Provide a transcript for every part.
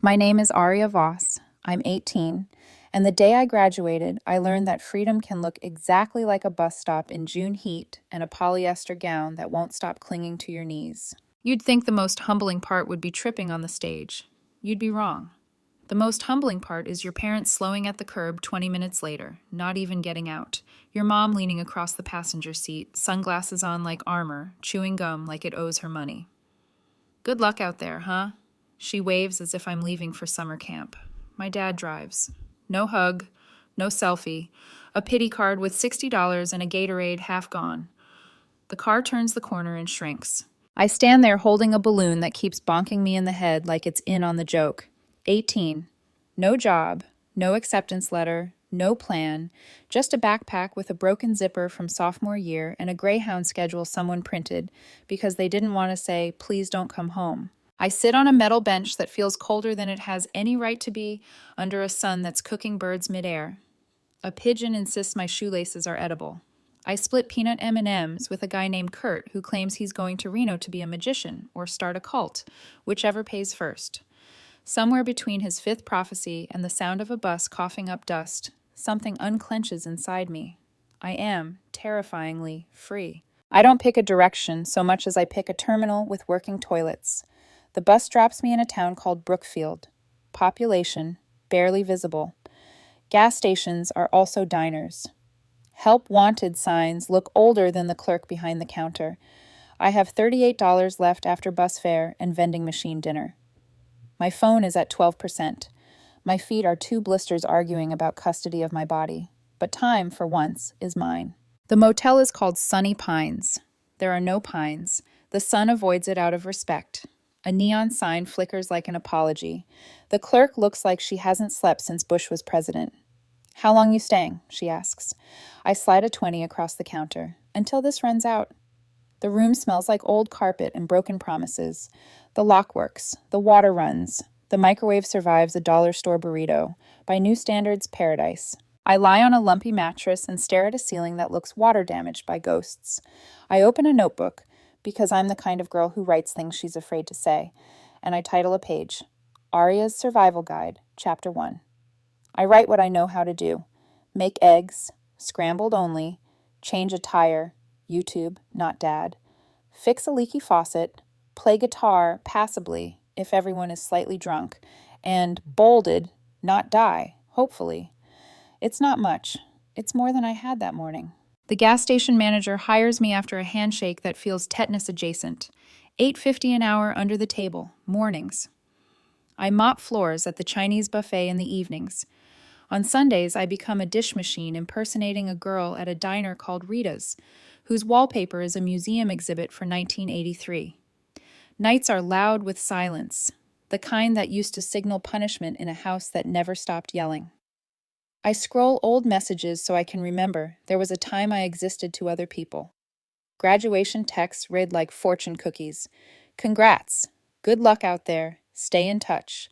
My name is Aria Voss. I'm 18, and the day I graduated, I learned that freedom can look exactly like a bus stop in June heat and a polyester gown that won't stop clinging to your knees. You'd think the most humbling part would be tripping on the stage. You'd be wrong. The most humbling part is your parents slowing at the curb 20 minutes later, not even getting out. Your mom leaning across the passenger seat, sunglasses on like armor, chewing gum like it owes her money. Good luck out there, huh? She waves as if I'm leaving for summer camp. My dad drives. No hug, no selfie, a pity card with $60 and a Gatorade half gone. The car turns the corner and shrinks. I stand there holding a balloon that keeps bonking me in the head like it's in on the joke. 18. No job, no acceptance letter, no plan, just a backpack with a broken zipper from sophomore year and a Greyhound schedule someone printed because they didn't want to say, "Please don't come home." I sit on a metal bench that feels colder than it has any right to be under a sun that's cooking birds midair. A pigeon insists my shoelaces are edible. I split peanut M&Ms with a guy named Kurt who claims he's going to Reno to be a magician or start a cult, whichever pays first. Somewhere between his fifth prophecy and the sound of a bus coughing up dust, something unclenches inside me. I am, terrifyingly, free. I don't pick a direction so much as I pick a terminal with working toilets. The bus drops me in a town called Brookfield. Population, barely visible. Gas stations are also diners. Help wanted signs look older than the clerk behind the counter. I have $38 left after bus fare and vending machine dinner. My phone is at 12%. My feet are two blisters arguing about custody of my body. But time, for once, is mine. The motel is called Sunny Pines. There are no pines. The sun avoids it out of respect. A neon sign flickers like an apology. The clerk looks like she hasn't slept since Bush was president. "How long you staying?" she asks. I slide a 20 across the counter. "Until this runs out." The room smells like old carpet and broken promises. The lock works. The water runs. The microwave survives a dollar store burrito. By new standards, paradise. I lie on a lumpy mattress and stare at a ceiling that looks water damaged by ghosts. I open a notebook, because I'm the kind of girl who writes things she's afraid to say, and I title a page, Aria's Survival Guide, Chapter 1. I write what I know how to do. Make eggs, scrambled only, change a tire, YouTube, not dad, fix a leaky faucet, play guitar passably if everyone is slightly drunk, and bolded, not die, hopefully. It's not much. It's more than I had that morning. The gas station manager hires me after a handshake that feels tetanus adjacent. $8.50 an hour under the table, mornings. I mop floors at the Chinese buffet in the evenings. On Sundays, I become a dish machine impersonating a girl at a diner called Rita's, whose wallpaper is a museum exhibit for 1983. Nights are loud with silence, the kind that used to signal punishment in a house that never stopped yelling. I scroll old messages so I can remember there was a time I existed to other people. Graduation texts read like fortune cookies. Congrats. Good luck out there. Stay in touch.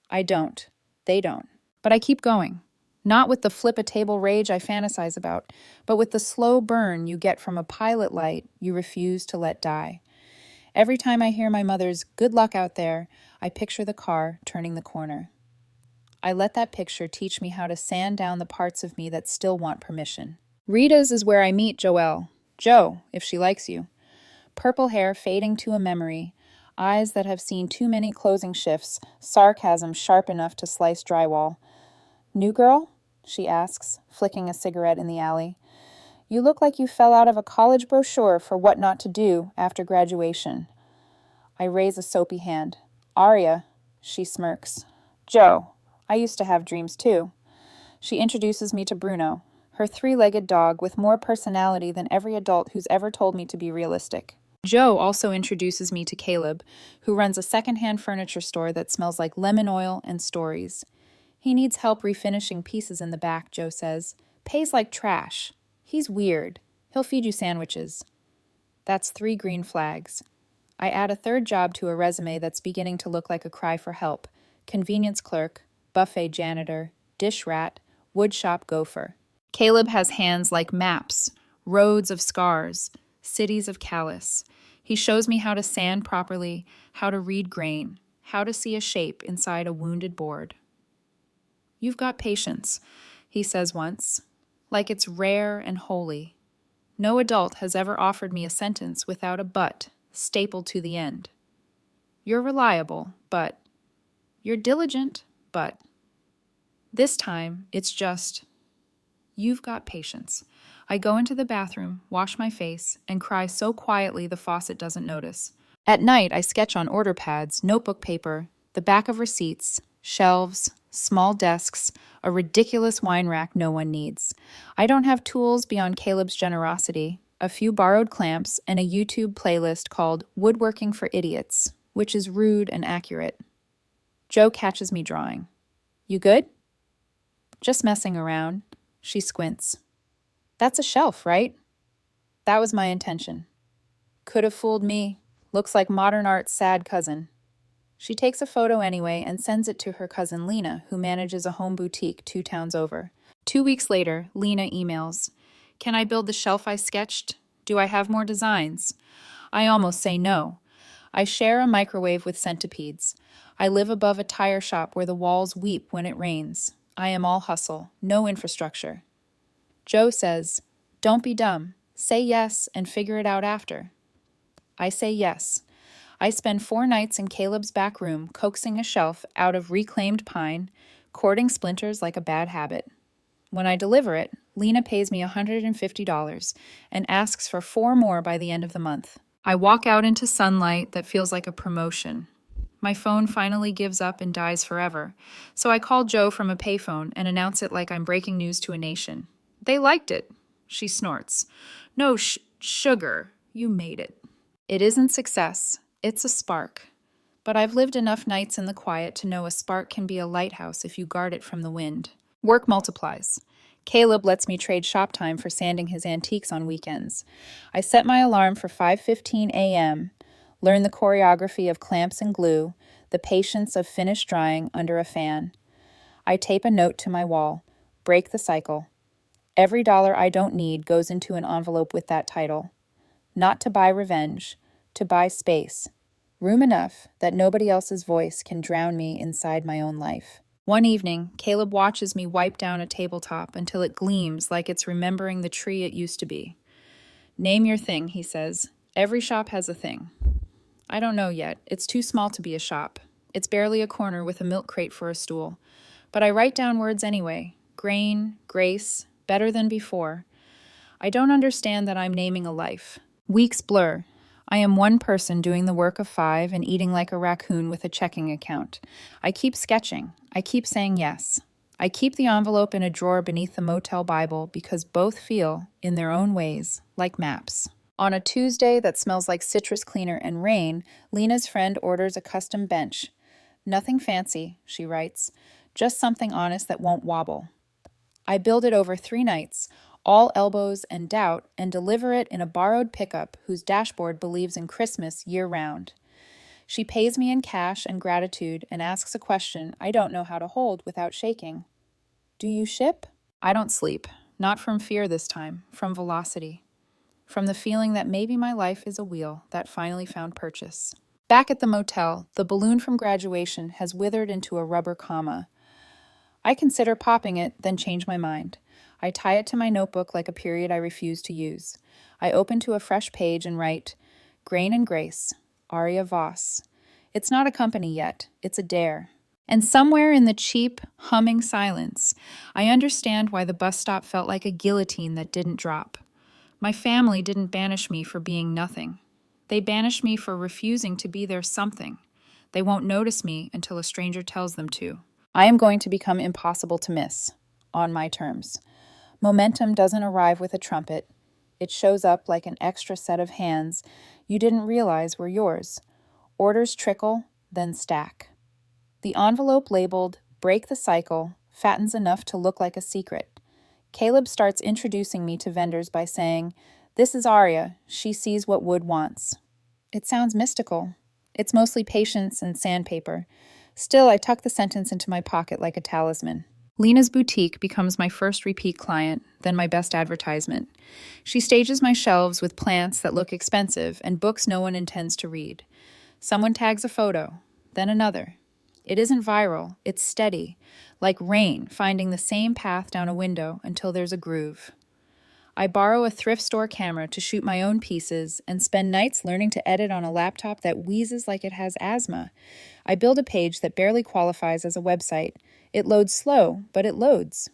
I don't. They don't. But I keep going. Not with the flip-a-table rage I fantasize about, but with the slow burn you get from a pilot light you refuse to let die. Every time I hear my mother's "good luck out there," I picture the car turning the corner. I let that picture teach me how to sand down the parts of me that still want permission. Rita's is where I meet Joelle. Jo, if she likes you. Purple hair fading to a memory, eyes that have seen too many closing shifts, sarcasm sharp enough to slice drywall. "New girl?" she asks, flicking a cigarette in the alley. "You look like you fell out of a college brochure for what not to do after graduation." I raise a soapy hand. "Aria," she smirks. "Jo, I used to have dreams too." She introduces me to Bruno, her three-legged dog with more personality than every adult who's ever told me to be realistic. Jo also introduces me to Caleb, who runs a secondhand furniture store that smells like lemon oil and stories. He needs help refinishing pieces in the back, Jo says. Pays like trash. He's weird. He'll feed you sandwiches. That's 3 green flags. I add a third job to a resume that's beginning to look like a cry for help. Convenience clerk, buffet janitor, dish rat, woodshop gopher. Caleb has hands like maps, roads of scars, cities of callus. He shows me how to sand properly, how to read grain, How to see a shape inside a wounded board. "You've got patience," he says once, like it's rare and holy. No adult has ever offered me a sentence without a but stapled to the end. "You're reliable, but..." "You're diligent, but..." This time, it's just, "You've got patience." I go into the bathroom, wash my face, and cry so quietly the faucet doesn't notice. At night, I sketch on order pads, notebook paper, the back of receipts, shelves, small desks, a ridiculous wine rack no one needs. I don't have tools beyond Caleb's generosity, a few borrowed clamps, and a YouTube playlist called Woodworking for Idiots, which is rude and accurate. Joe catches me drawing. "You good?" "Just messing around." She squints. "That's a shelf, right?" That was my intention. Could have fooled me. Looks like modern art's sad cousin. She takes a photo anyway and sends it to her cousin Lena, who manages a home boutique 2 towns over. 2 weeks later, Lena emails, "Can I build the shelf I sketched? Do I have more designs?" I almost say no. I share a microwave with centipedes. I live above a tire shop where the walls weep when it rains. I am all hustle, no infrastructure. Joe says, "Don't be dumb. Say yes and figure it out after." I say yes. I spend 4 nights in Caleb's back room coaxing a shelf out of reclaimed pine, cording splinters like a bad habit. When I deliver it, Lena pays me $150 and asks for 4 more by the end of the month. I walk out into sunlight that feels like a promotion. My phone finally gives up and dies forever, so I call Joe from a payphone and announce it like I'm breaking news to a nation. "They liked it." She snorts. "No, sugar, you made it." It isn't success, it's a spark. But I've lived enough nights in the quiet to know a spark can be a lighthouse if you guard it from the wind. Work multiplies. Caleb lets me trade shop time for sanding his antiques on weekends. I set my alarm for 5:15 a.m., learn the choreography of clamps and glue, the patience of finished drying under a fan. I tape a note to my wall, break the cycle. Every dollar I don't need goes into an envelope with that title. Not to buy revenge, to buy space. Room enough that nobody else's voice can drown me inside my own life. One evening, Caleb watches me wipe down a tabletop until it gleams like it's remembering the tree it used to be. "Name your thing," he says. "Every shop has a thing." I don't know yet. It's too small to be a shop. It's barely a corner with a milk crate for a stool. But I write down words anyway. Grain, grace, better than before. I don't understand that I'm naming a life. Weeks blur. I am one person doing the work of 5 and eating like a raccoon with a checking account. I keep sketching. I keep saying yes. I keep the envelope in a drawer beneath the motel Bible because both feel, in their own ways, like maps. On a Tuesday that smells like citrus cleaner and rain, Lena's friend orders a custom bench. "Nothing fancy," she writes, "just something honest that won't wobble." I build it over 3 nights, all elbows and doubt, and deliver it in a borrowed pickup whose dashboard believes in Christmas year-round. She pays me in cash and gratitude and asks a question I don't know how to hold without shaking. "Do you ship?" I don't sleep. Not from fear this time, from velocity. From the feeling that maybe my life is a wheel that finally found purchase. Back at the motel, the balloon from graduation has withered into a rubber comma. I consider popping it, then change my mind. I tie it to my notebook like a period I refuse to use. I open to a fresh page and write, "Grain and Grace, Aria Voss." It's not a company yet, it's a dare. And somewhere in the cheap, humming silence, I understand why the bus stop felt like a guillotine that didn't drop. My family didn't banish me for being nothing. They banished me for refusing to be their something. They won't notice me until a stranger tells them to. I am going to become impossible to miss, on my terms. Momentum doesn't arrive with a trumpet. It shows up like an extra set of hands you didn't realize were yours. Orders trickle, then stack. The envelope labeled "Break the Cycle" fattens enough to look like a secret. Caleb starts introducing me to vendors by saying, "This is Aria. She sees what wood wants." It sounds mystical. It's mostly patience and sandpaper. Still, I tuck the sentence into my pocket like a talisman. Lena's boutique becomes my first repeat client, then my best advertisement. She stages my shelves with plants that look expensive and books no one intends to read. Someone tags a photo. then another. It isn't viral, it's steady, like rain finding the same path down a window until there's a groove. I borrow a thrift store camera to shoot my own pieces and spend nights learning to edit on a laptop that wheezes like it has asthma. I build a page that barely qualifies as a website. It loads slow, but it loads.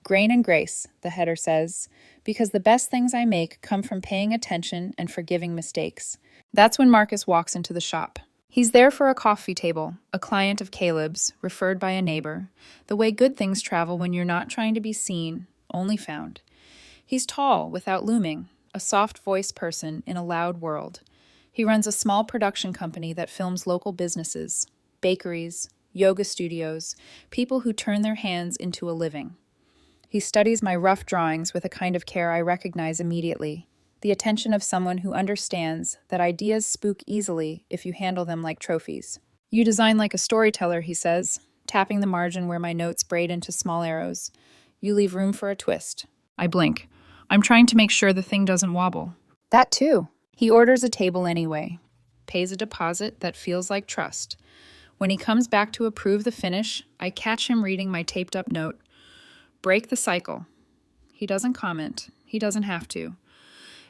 Grain and grace, the header says, because the best things I make come from paying attention and forgiving mistakes. That's when Marcus walks into the shop. He's there for a coffee table, a client of Caleb's, referred by a neighbor, the way good things travel when you're not trying to be seen, only found. He's tall, without looming, a soft-voiced person in a loud world. He runs a small production company that films local businesses, bakeries, yoga studios, people who turn their hands into a living. He studies my rough drawings with a kind of care I recognize immediately, the attention of someone who understands that ideas spook easily if you handle them like trophies. You design like a storyteller, he says, tapping the margin where my notes braid into small arrows. You leave room for a twist. I blink. I'm trying to make sure the thing doesn't wobble. That too. He orders a table anyway, pays a deposit that feels like trust. When he comes back to approve the finish, I catch him reading my taped-up note. Break the cycle. He doesn't comment. He doesn't have to.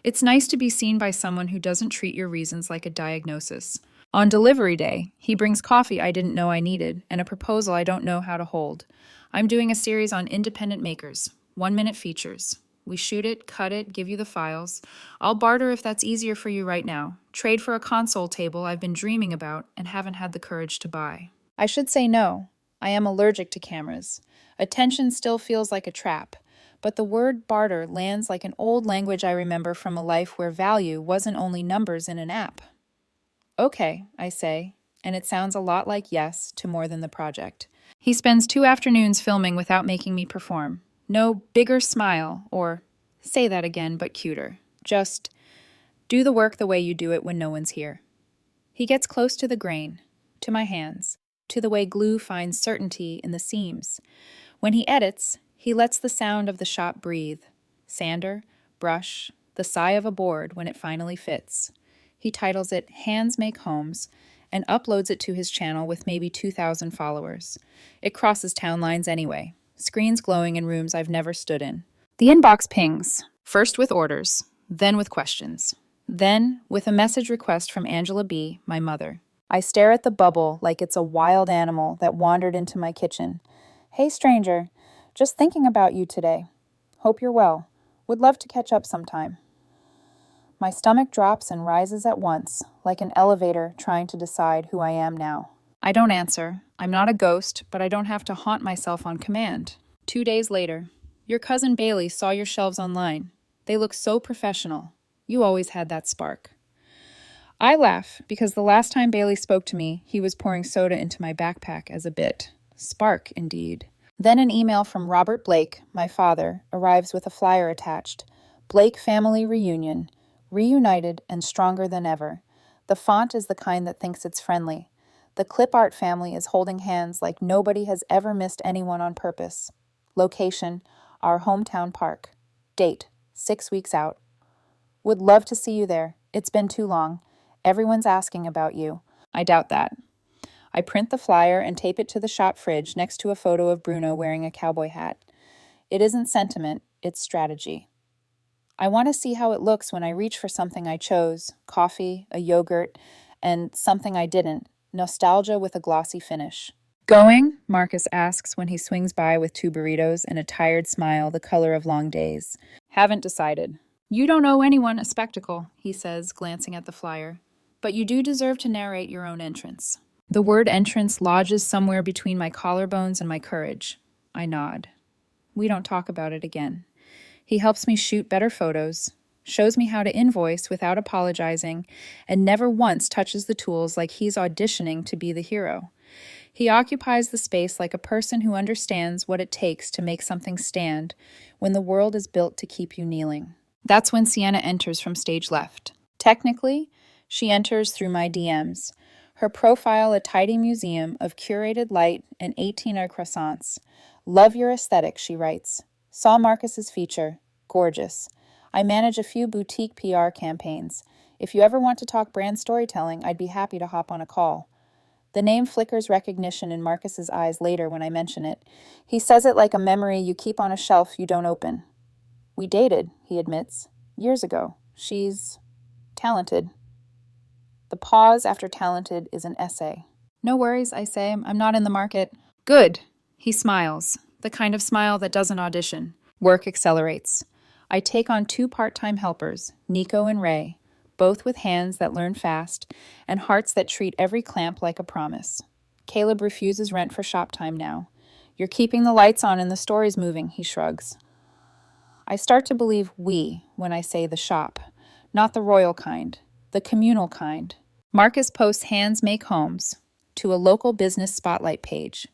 It's nice to be seen by someone who doesn't treat your reasons like a diagnosis. On delivery day, he brings coffee I didn't know I needed and a proposal I don't know how to hold. I'm doing a series on independent makers, 1-minute features. We shoot it, cut it, give you the files. I'll barter if that's easier for you right now. Trade for a console table I've been dreaming about and haven't had the courage to buy. I should say no. I am allergic to cameras. Attention still feels like a trap. But the word barter lands like an old language I remember from a life where value wasn't only numbers in an app. Okay, I say, and it sounds a lot like yes to more than the project. He spends 2 afternoons filming without making me perform. No bigger smile or say that again but cuter. Just do the work the way you do it when no one's here. He gets close to the grain, to my hands, to the way glue finds certainty in the seams. When he edits, he lets the sound of the shop breathe. Sander, brush, the sigh of a board when it finally fits. He titles it Hands Make Homes and uploads it to his channel with maybe 2,000 followers. It crosses town lines anyway, screens glowing in rooms I've never stood in. The inbox pings, first with orders, then with questions, then with a message request from Angela B., my mother. I stare at the bubble like it's a wild animal that wandered into my kitchen. Hey, stranger. Just thinking about you today. Hope you're well. Would love to catch up sometime. My stomach drops and rises at once, like an elevator trying to decide who I am now. I don't answer. I'm not a ghost, but I don't have to haunt myself on command. 2 days later. Your cousin Bailey saw your shelves online. They look so professional. You always had that spark. I laugh because the last time Bailey spoke to me, he was pouring soda into my backpack as a bit. Spark, indeed. Then an email from Robert Blake, my father, arrives with a flyer attached. Blake Family Reunion. Reunited and stronger than ever. The font is the kind that thinks it's friendly. The clip art family is holding hands like nobody has ever missed anyone on purpose. Location, our hometown park. Date, 6 weeks out. Would love to see you there. It's been too long. Everyone's asking about you. I doubt that. I print the flyer and tape it to the shop fridge next to a photo of Bruno wearing a cowboy hat. It isn't sentiment, it's strategy. I want to see how it looks when I reach for something I chose, coffee, a yogurt, and something I didn't, nostalgia with a glossy finish. Going? Marcus asks when he swings by with 2 burritos and a tired smile the color of long days. Haven't decided. You don't owe anyone a spectacle, he says, glancing at the flyer. But you do deserve to narrate your own entrance. The word entrance lodges somewhere between my collarbones and my courage. I nod. We don't talk about it again. He helps me shoot better photos, shows me how to invoice without apologizing, and never once touches the tools like he's auditioning to be the hero. He occupies the space like a person who understands what it takes to make something stand when the world is built to keep you kneeling. That's when Sienna enters from stage left. Technically, she enters through my DMs. Her profile a tidy museum of curated light and 18 croissants. Love your aesthetic, she writes. Saw Marcus's feature. Gorgeous. I manage a few boutique PR campaigns. If you ever want to talk brand storytelling, I'd be happy to hop on a call. The name flickers recognition in Marcus's eyes later when I mention it. He says it like a memory you keep on a shelf you don't open. We dated, he admits, years ago. She's talented. The pause after talented is an essay. No worries, I say. I'm not in the market. Good. He smiles, the kind of smile that doesn't audition. Work accelerates. I take on 2 part-time helpers, Nico and Ray, both with hands that learn fast and hearts that treat every clamp like a promise. Caleb refuses rent for shop time now. You're keeping the lights on and the story's moving, he shrugs. I start to believe we when I say the shop, not the royal kind, the communal kind. Marcus posts Hands Make Homes to a local business spotlight page.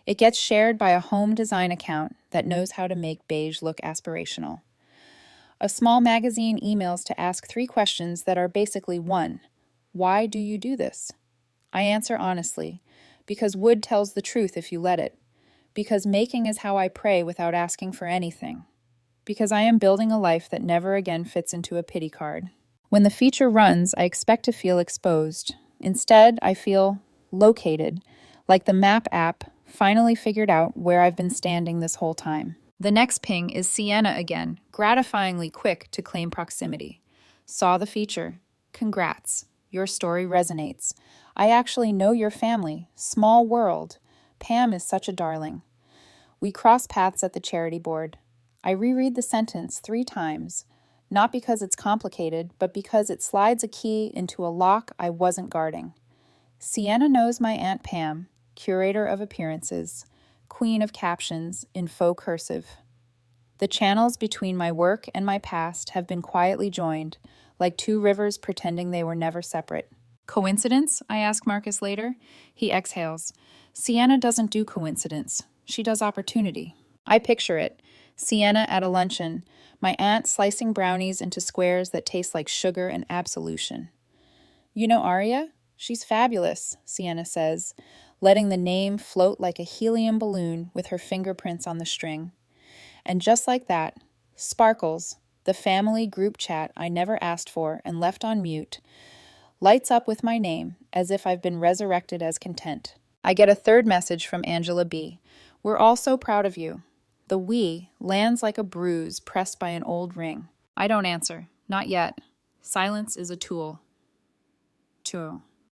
It gets shared by a home design account that knows how to make beige look aspirational. A small magazine emails to ask 3 questions that are basically 1. Why do you do this? I answer honestly, because wood tells the truth if you let it. Because making is how I pray without asking for anything. Because I am building a life that never again fits into a pity card. When the feature runs, I expect to feel exposed. Instead, I feel located, like the map app finally figured out where I've been standing this whole time. The next ping is Sienna again, gratifyingly quick to claim proximity. Saw the feature. Congrats. Your story resonates. I actually know your family. Small world. Pam is such a darling. We cross paths at the charity board. I reread the sentence 3 times, not because it's complicated, but because it slides a key into a lock I wasn't guarding. Sienna knows my Aunt Pam, curator of appearances, queen of captions in faux cursive. The channels between my work and my past have been quietly joined, like 2 rivers pretending they were never separate. Coincidence? I ask Marcus later. He exhales. Sienna doesn't do coincidence. She does opportunity. I picture it. Sienna at a luncheon, my aunt slicing brownies into squares that taste like sugar and absolution. You know Aria? She's fabulous, Sienna says, letting the name float like a helium balloon with her fingerprints on the string. And just like that, Sparkles, the family group chat I never asked for and left on mute, lights up with my name as if I've been resurrected as content. I get a 3rd message from Angela B. We're all so proud of you. The we lands like a bruise pressed by an old ring. I don't answer. Not yet. Silence is a tool.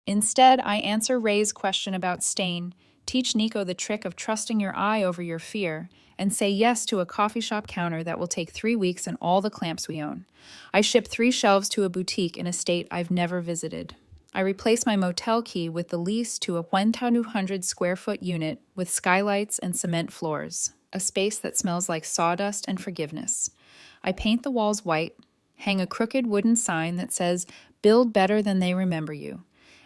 Instead, I answer Ray's question about stain, teach Nico the trick of trusting your eye over your fear, and say yes to a coffee shop counter that will take 3 weeks and all the clamps we own. I ship 3 shelves to a boutique in a state I've never visited. I replace my motel key with the lease to a 1,200 square foot unit with skylights and cement floors, a space that smells like sawdust and forgiveness. I paint the walls white, hang a crooked wooden sign that says, "Build better than they remember you,"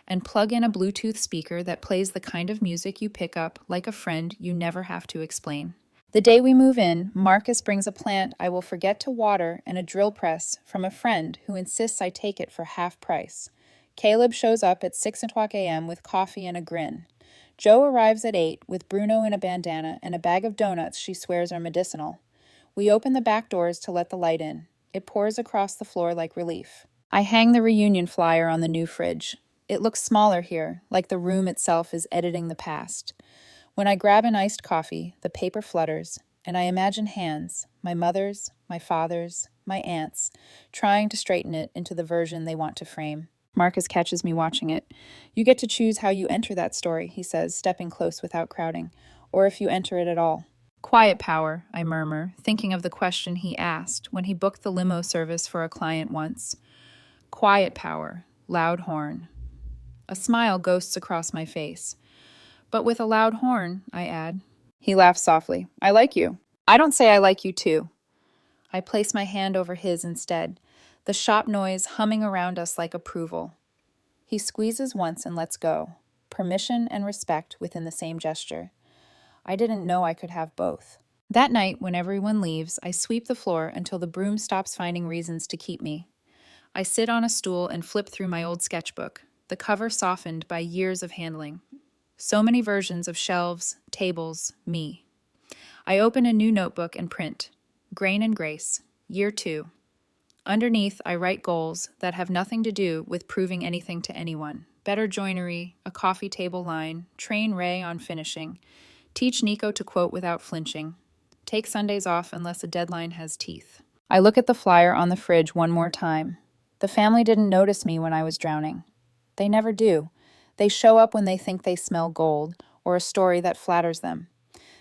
and plug in a Bluetooth speaker that plays the kind of music you pick up like a friend you never have to explain. The day we move in, Marcus brings a plant I will forget to water and a drill press from a friend who insists I take it for half price. Caleb shows up at 6 o'clock a.m. with coffee and a grin. Joe arrives at 8 with Bruno in a bandana and a bag of donuts she swears are medicinal. We open the back doors to let the light in. It pours across the floor like relief. I hang the reunion flyer on the new fridge. It looks smaller here, like the room itself is editing the past. When I grab an iced coffee, the paper flutters, and I imagine hands, my mother's, my father's, my aunt's, trying to straighten it into the version they want to frame. Marcus catches me watching it. You get to choose how you enter that story, he says, stepping close without crowding, or if you enter it at all. Quiet power, I murmur, thinking of the question he asked when he booked the limo service for a client once. Quiet power, loud horn. A smile ghosts across my face. But with a loud horn, I add. He laughs softly. I like you. I don't say I like you too. I place my hand over his instead, the shop noise humming around us like approval. He squeezes once and lets go, permission and respect within the same gesture. I didn't know I could have both. That night, when everyone leaves, I sweep the floor until the broom stops finding reasons to keep me. I sit on a stool and flip through my old sketchbook, the cover softened by years of handling. So many versions of shelves, tables, me. I open a new notebook and print. Grain and Grace, Year 2. Underneath, I write goals that have nothing to do with proving anything to anyone, better joinery, a coffee table line, train Ray on finishing. Teach Nico to quote without flinching. Take Sundays off unless a deadline has teeth. I look at the flyer on the fridge one more time. The family didn't notice me when I was drowning. They never do. They show up when they think they smell gold or a story that flatters them.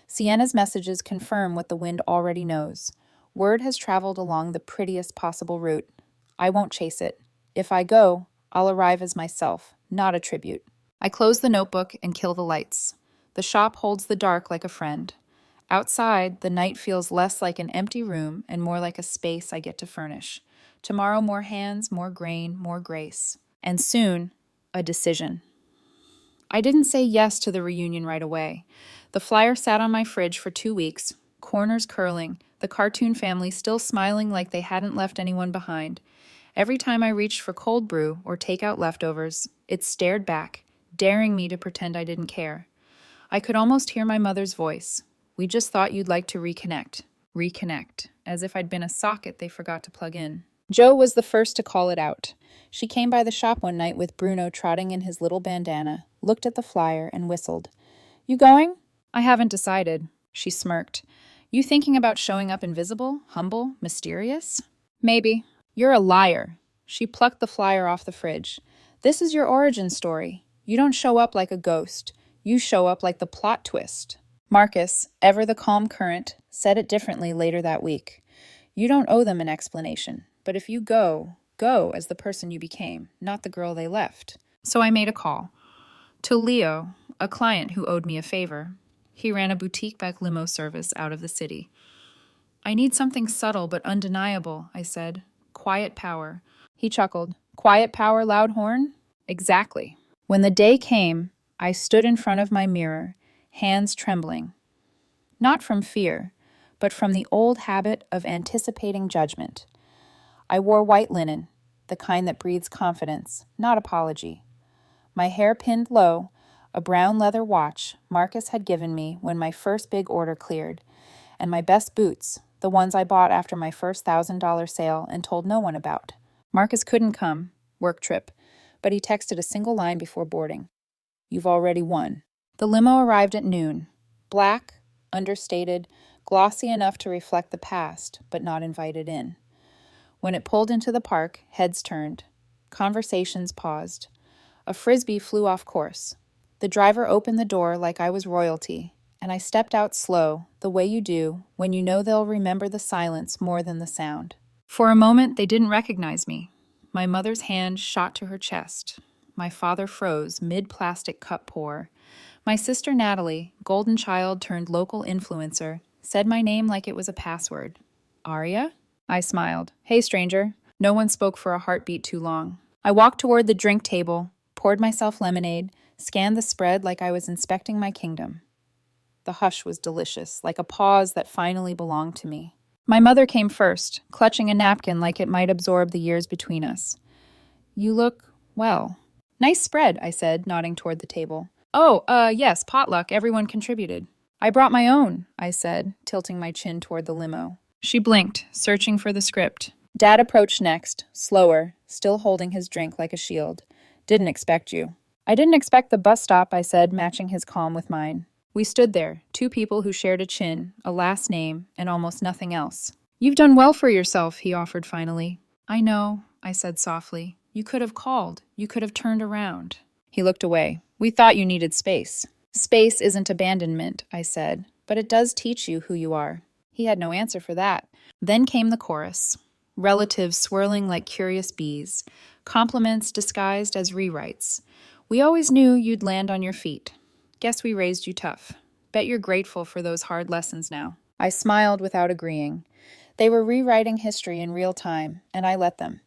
Sienna's messages confirm what the wind already knows. Word has traveled along the prettiest possible route. I won't chase it. If I go, I'll arrive as myself, not a tribute. I close the notebook and kill the lights. The shop holds the dark like a friend. Outside, the night feels less like an empty room and more like a space I get to furnish. Tomorrow, more hands, more grain, more grace. And soon, a decision. I didn't say yes to the reunion right away. The flyer sat on my fridge for 2 weeks, corners curling, the cartoon family still smiling like they hadn't left anyone behind. Every time I reached for cold brew or takeout leftovers, it stared back, daring me to pretend I didn't care. I could almost hear my mother's voice. We just thought you'd like to reconnect. Reconnect, as if I'd been a socket they forgot to plug in. Jo was the first to call it out. She came by the shop one night with Bruno trotting in his little bandana, looked at the flyer, and whistled. You going? I haven't decided. She smirked. You thinking about showing up invisible, humble, mysterious? Maybe. You're a liar. She plucked the flyer off the fridge. This is your origin story. You don't show up like a ghost. You show up like the plot twist. Marcus, ever the calm current, said it differently later that week. You don't owe them an explanation, but if you go as the person you became, not the girl they left. So I made a call. To Leo, a client who owed me a favor. He ran a boutique-backed limo service out of the city. I need something subtle but undeniable, I said. Quiet power. He chuckled. Quiet power, loud horn? Exactly. When the day came, I stood in front of my mirror, hands trembling. Not from fear, but from the old habit of anticipating judgment. I wore white linen, the kind that breathes confidence, not apology. My hair pinned low, a brown leather watch Marcus had given me when my first big order cleared, and my best boots, the ones I bought after my first $1,000 sale and told no one about. Marcus couldn't come, work trip, but he texted a single line before boarding. You've already won. The limo arrived at noon. Black, understated, glossy enough to reflect the past, but not invited in. When it pulled into the park, heads turned. Conversations paused. A frisbee flew off course. The driver opened the door like I was royalty, and I stepped out slow, the way you do when you know they'll remember the silence more than the sound. For a moment, they didn't recognize me. My mother's hand shot to her chest. My father froze mid-plastic cup pour. My sister Natalie, golden child turned local influencer, said my name like it was a password. Aria? I smiled. Hey, stranger. No one spoke for a heartbeat too long. I walked toward the drink table, poured myself lemonade, scanned the spread like I was inspecting my kingdom. The hush was delicious, like a pause that finally belonged to me. My mother came first, clutching a napkin like it might absorb the years between us. You look, well. Nice spread, I said, nodding toward the table. Oh, yes, potluck, everyone contributed. I brought my own, I said, tilting my chin toward the limo. She blinked, searching for the script. Dad approached next, slower, still holding his drink like a shield. Didn't expect you. I didn't expect the bus stop, I said, matching his calm with mine. We stood there, two people who shared a chin, a last name, and almost nothing else. You've done well for yourself, he offered finally. I know, I said softly. You could have called. You could have turned around. He looked away. We thought you needed space. Space isn't abandonment, I said, but it does teach you who you are. He had no answer for that. Then came the chorus. Relatives swirling like curious bees. Compliments disguised as rewrites. We always knew you'd land on your feet. Guess we raised you tough. Bet you're grateful for those hard lessons now. I smiled without agreeing. They were rewriting history in real time, and I let them.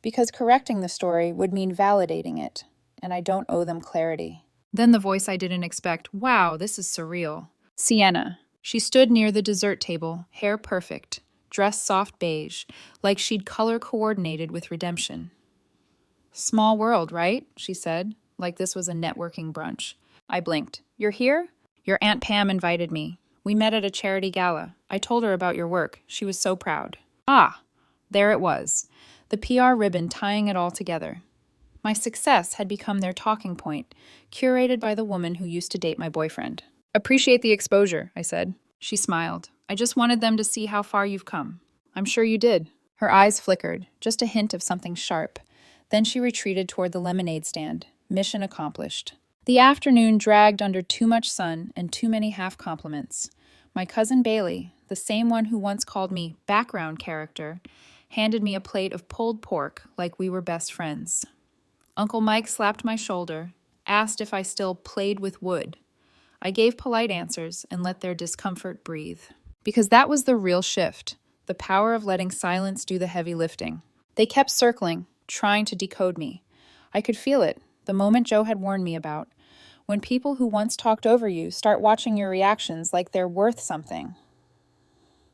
Because correcting the story would mean validating it, and I don't owe them clarity. Then the voice I didn't expect. Wow, this is surreal. Sienna. She stood near the dessert table, hair perfect, dress soft beige, like she'd color coordinated with redemption. Small world, right? She said, like this was a networking brunch. I blinked. You're here? Your Aunt Pam invited me. We met at a charity gala. I told her about your work. She was so proud. Ah, there it was. The PR ribbon tying it all together. My success had become their talking point, curated by the woman who used to date my boyfriend. Appreciate the exposure, I said. She smiled. I just wanted them to see how far you've come. I'm sure you did. Her eyes flickered, just a hint of something sharp. Then she retreated toward the lemonade stand. Mission accomplished. The afternoon dragged under too much sun and too many half compliments. My cousin Bailey, the same one who once called me background character, handed me a plate of pulled pork like we were best friends. Uncle Mike slapped my shoulder, asked if I still played with wood. I gave polite answers and let their discomfort breathe. Because that was the real shift, the power of letting silence do the heavy lifting. They kept circling, trying to decode me. I could feel it, the moment Joe had warned me about. When people who once talked over you start watching your reactions like they're worth something.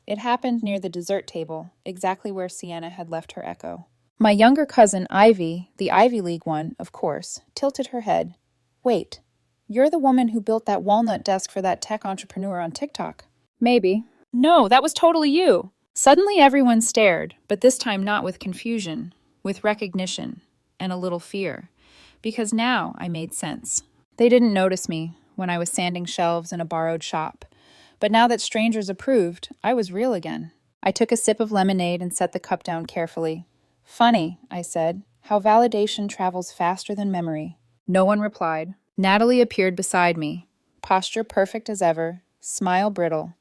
It happened near the dessert table, exactly where Sienna had left her echo. My younger cousin, Ivy, the Ivy League one, of course, tilted her head. Wait, you're the woman who built that walnut desk for that tech entrepreneur on TikTok. Maybe. No, that was totally you. Suddenly everyone stared, but this time not with confusion, with recognition, and a little fear. Because now I made sense. They didn't notice me when I was sanding shelves in a borrowed shop. But now that strangers approved, I was real again. I took a sip of lemonade and set the cup down carefully. Funny, I said, how validation travels faster than memory. No one replied. Natalie appeared beside me, posture perfect as ever, smile brittle.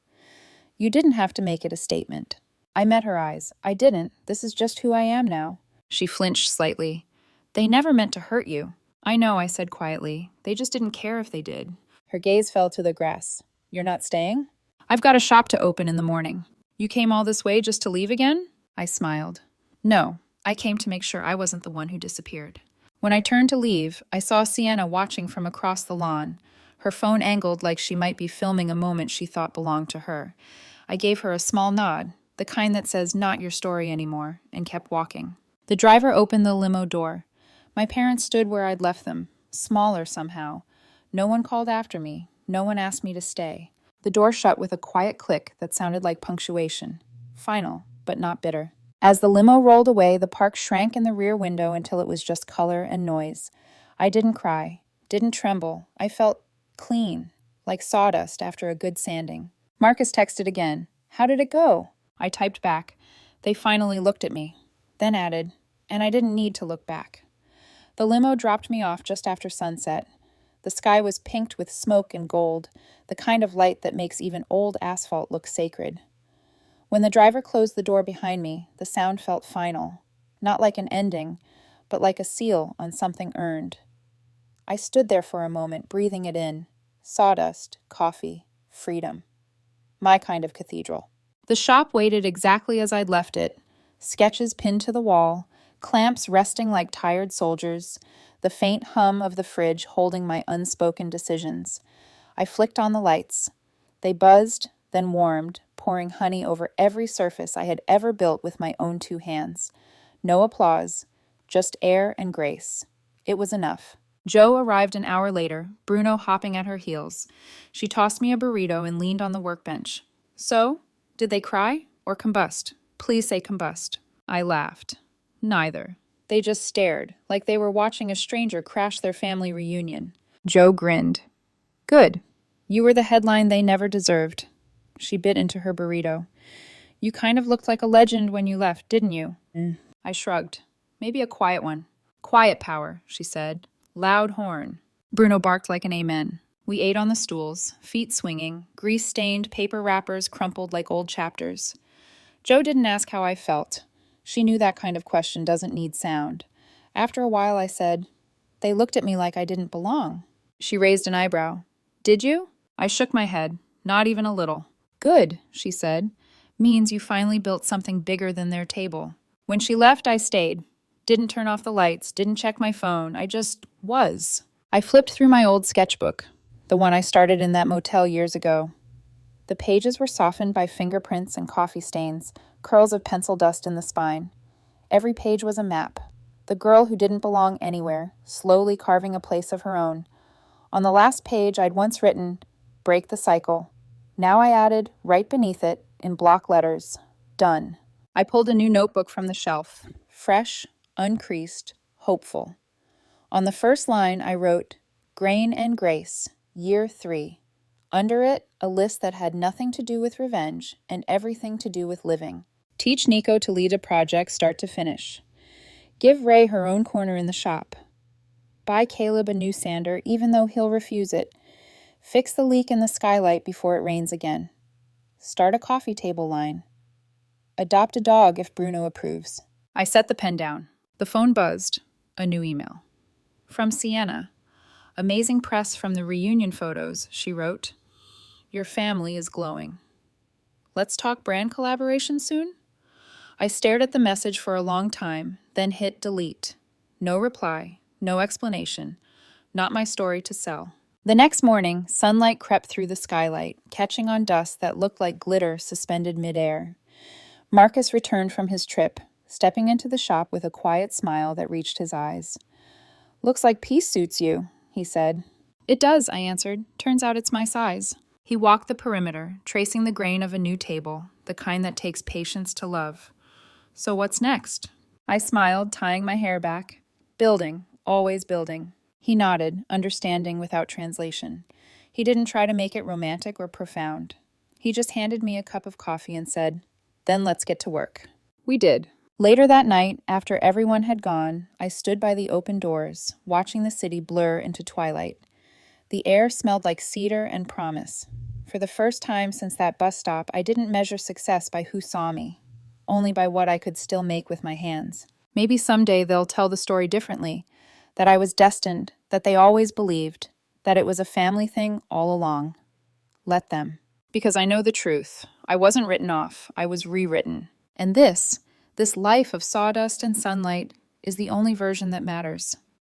You didn't have to make it a statement. I met her eyes. I didn't. This is just who I am now. She flinched slightly. They never meant to hurt you. I know, I said quietly. They just didn't care if they did. Her gaze fell to the grass. You're not staying? I've got a shop to open in the morning. You came all this way just to leave again? I smiled. No, I came to make sure I wasn't the one who disappeared. When I turned to leave, I saw Sienna watching from across the lawn, her phone angled like she might be filming a moment she thought belonged to her. I gave her a small nod, the kind that says not your story anymore, and kept walking. The driver opened the limo door. My parents stood where I'd left them, smaller somehow. No one called after me. No one asked me to stay. The door shut with a quiet click that sounded like punctuation. Final, but not bitter. As the limo rolled away, the park shrank in the rear window until it was just color and noise. I didn't cry, didn't tremble. I felt clean, like sawdust after a good sanding. Marcus texted again. How did it go? I typed back. They finally looked at me, then added, and I didn't need to look back. The limo dropped me off just after sunset. The sky was pinked with smoke and gold, the kind of light that makes even old asphalt look sacred. When the driver closed the door behind me, the sound felt final, not like an ending, but like a seal on something earned. I stood there for a moment, breathing it in. Sawdust, coffee, freedom. My kind of cathedral. The shop waited exactly as I'd left it, sketches pinned to the wall, clamps resting like tired soldiers, the faint hum of the fridge holding my unspoken decisions. I flicked on the lights. They buzzed, then warmed, pouring honey over every surface I had ever built with my own two hands. No applause, just air and grace. It was enough. Jo arrived an hour later, Bruno hopping at her heels. She tossed me a burrito and leaned on the workbench. So, did they cry or combust? Please say combust. I laughed. Neither. They just stared, like they were watching a stranger crash their family reunion. Jo grinned. Good. You were the headline they never deserved. She bit into her burrito. You kind of looked like a legend when you left, didn't you? I shrugged. Maybe a quiet one. Quiet power, she said. Loud horn. Bruno barked like an amen. We ate on the stools, feet swinging, grease-stained paper wrappers crumpled like old chapters. Jo didn't ask how I felt. She knew that kind of question doesn't need sound. After a while, I said, They looked at me like I didn't belong. She raised an eyebrow. Did you? I shook my head. Not even a little. Good, she said. Means you finally built something bigger than their table. When she left, I stayed. Didn't turn off the lights, didn't check my phone. I just was. I flipped through my old sketchbook, the one I started in that motel years ago. The pages were softened by fingerprints and coffee stains, curls of pencil dust in the spine. Every page was a map. The girl who didn't belong anywhere, slowly carving a place of her own. On the last page, I'd once written, Break the cycle. Now I added, right beneath it, in block letters, Done. I pulled a new notebook from the shelf. Fresh, uncreased, hopeful. On the first line, I wrote, Grain and Grace, Year 3. Under it, a list that had nothing to do with revenge and everything to do with living. Teach Nico to lead a project start to finish. Give Ray her own corner in the shop. Buy Caleb a new sander, even though he'll refuse it. Fix the leak in the skylight before it rains again. Start a coffee table line. Adopt a dog if Bruno approves. I set the pen down. The phone buzzed. A new email. From Sienna. Amazing press from the reunion photos, she wrote. Your family is glowing. Let's talk brand collaboration soon? I stared at the message for a long time, then hit delete. No reply, no explanation. Not my story to sell. The next morning, sunlight crept through the skylight, catching on dust that looked like glitter suspended midair. Marcus returned from his trip, stepping into the shop with a quiet smile that reached his eyes. Looks like peace suits you, he said. It does, I answered. Turns out it's my size. He walked the perimeter, tracing the grain of a new table, the kind that takes patience to love. So what's next? I smiled, tying my hair back. Building, always building. He nodded, understanding without translation. He didn't try to make it romantic or profound. He just handed me a cup of coffee and said, Then let's get to work. We did. Later that night, after everyone had gone, I stood by the open doors, watching the city blur into twilight. The air smelled like cedar and promise. For the first time since that bus stop, I didn't measure success by who saw me, only by what I could still make with my hands. Maybe someday they'll tell the story differently, that I was destined, that they always believed, that it was a family thing all along. Let them. Because I know the truth. I wasn't written off. I was rewritten. And this life of sawdust and sunlight, is the only version that matters.